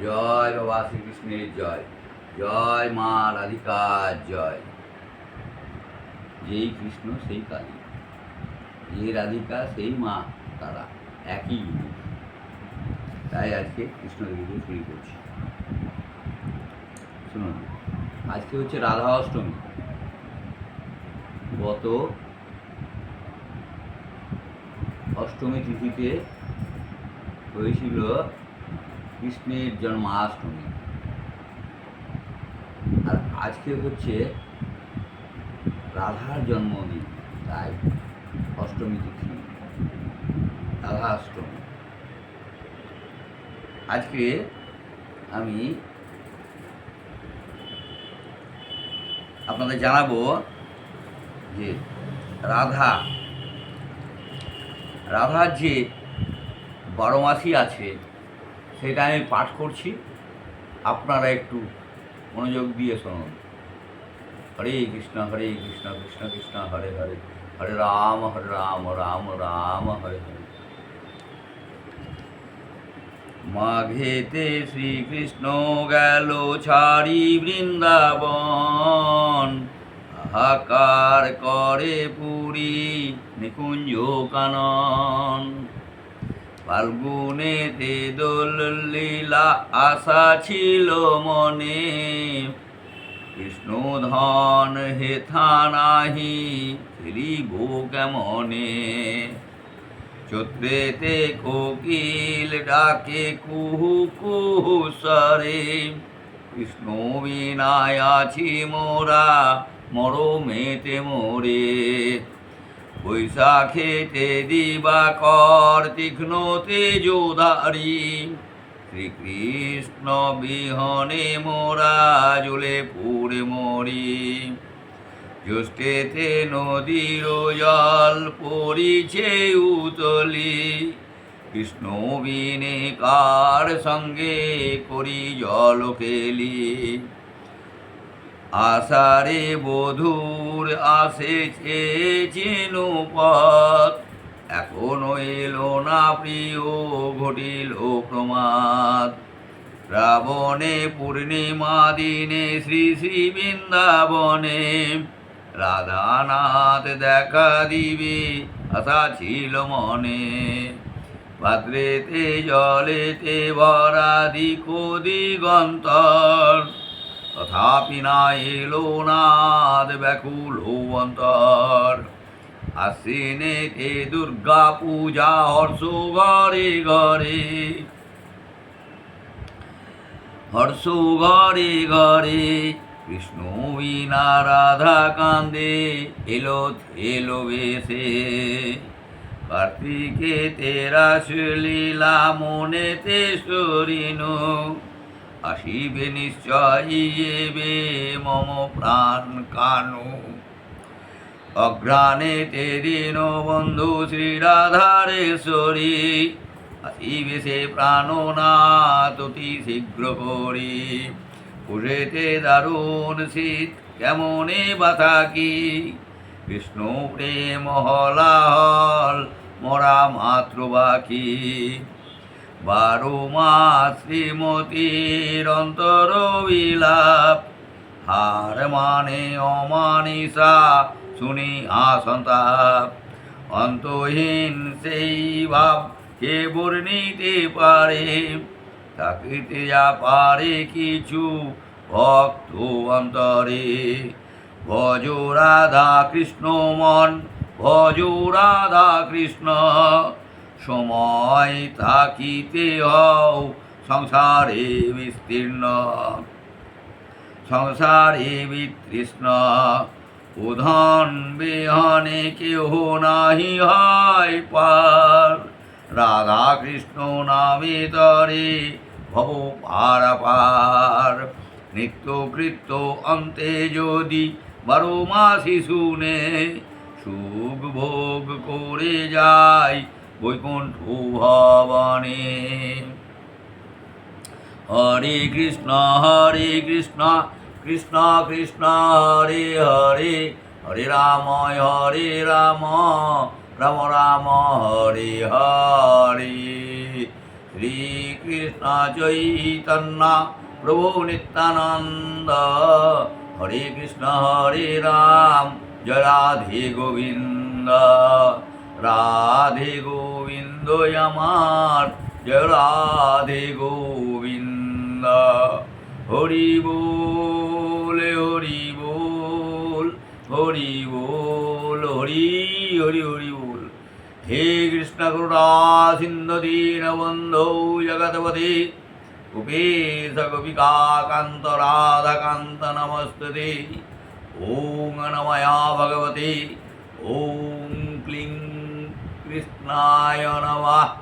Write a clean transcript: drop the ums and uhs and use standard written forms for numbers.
জয় বাবা শ্রীকৃষ্ণের জয়, জয় মা রাধিকার জয়। যেই কৃষ্ণ সেই কালী, যে রাধিকা সেই মা, তারা একই জিনিস। তাই আজকে কৃষ্ণ দেবীকে শুরু করছি। শুনুন, আজকে হচ্ছে রাধা অষ্টমী। গত অষ্টমী তিথিতে হয়েছিল কৃষ্ণের জন্মাষ্টমী, আর আজকে হচ্ছে রাধার জন্মদিন, তাই অষ্টমী তিথি, রাধা অষ্টমী। আজকে আমি আপনাদের জানাবো যে রাধার যে 12 মাসি আছে সেটা আমি পাঠ করছি, আপনারা একটু মনোযোগ দিয়ে শুনুন। হরে কৃষ্ণ কৃষ্ণ কৃষ্ণ হরে হরে, হরে রাম রাম রাম হরে হরে। মাঘেতে শ্রীকৃষ্ণ গেল ছাড়ি বৃন্দাবন, হাহাকার করে পুরী নিকুঞ্জ কানন। ফাল্গুনেতে দোল লীলা আশা ছিল মনে, কৃষ্ণধন হেথা নাহি ফিরিব কেমনে। চৈত্রেতে কোকিল ডাকে কুহু কুহু স্বরে, কৃষ্ণ বিনায় আছি মোরা মরমেতে মোরে। বৈশাখেতে দিবাকর তীক্ষ্ণ তেজোধারী, শ্রীকৃষ্ণ বিহনে মোরা জ্বলে পুড়ে মরি। জ্যৈষ্ঠেতে নদীর জল পরিছে উতলি, কৃষ্ণ বিনে কার সঙ্গে করি জল খেলি। আষাঢ়ে বধূর আসেছে চেনো পথ, এখনো এলো না প্রিয় ঘটিল প্রমাদ। শ্রাবণে পূর্ণিমা দিনে শ্রী শ্রী বৃন্দাবনে, রাধানাথ দেখা দিবে আশা ছিল মনে। ভাদ্রেতে জলেতে ভরা দিকো দিগন্তর, তথাপি না এলো নাদ ব্যাকুল অন্তর। আশ্বিনেতে দুর্গা পূজা হর্ষ ঘরে ঘরে, হর্ষ ঘরে ঘরে। কৃষ্ণ বিনা রাধা কান্দে এলো এলো বেশে। কার্তিকেতে রাস লীলা মনেতে সরিন, আসিবে নিশ্চয় এবে মম প্রাণ কানু। অঘ্রাণেতে দীনবন্ধু শ্রী রাধারেশ্বরী, আসিবে সে প্রাণনাথ অতি শীঘ্র করি। পুষেতে দারুণ শীত কেমনে বা থাকি, কৃষ্ণ প্রেম হলাহল মরা মাত্র বাকি। 12 মাস শ্রীমতীর অন্তর বিলাপ, হার মানে অমানিসা শুনি আসন্তাপ। অন্তহীন সেই ভাব কে বর্ণিতে পারে, থাকিতে যা পারে কিছু ভক্ত অন্তরে। ভজ রাধা কৃষ্ণ মন, ভজ রাধা কৃষ্ণ, সময় থাকিতে হও সংসারে বিস্তীর্ণ। সংসারে বিতৃষ্ণ উধন বিহনে কেহ নাহি হয় পার। রাধা কৃষ্ণ নামে তরে ভব পারাপার। নিত্য কৃত্য অন্তে যদি 12 মাসি শুনে, সুখ ভোগ করে যায় বৈকুণ্ঠ ভবনে। হরে কৃষ্ণ কৃষ্ণ কৃষ্ণ হরে হরে, হরে রাম রাম রাম হরে হরে। শ্রীকৃষ্ণ চৈতন্য প্রভু নিত্যানন্দ, হরে কৃষ্ণ হরে রাম, জয় রাধে গোবিন্দ। রাধে গোবিন্দ আমার, জয় রাধে গোবিন্দ। হরি বল হরি বল, হরি বল হরি হরি হরি বল। হে কৃষ্ণ করুণা সিন্ধু দীনবন্ধো জগৎপতে, গোপেশ গোপিকা কান্ত রাধাকান্ত নমস্তুতে। ওং নময়া ভগবতে, ওং ক্লিং কৃষ্ণায় নমঃ।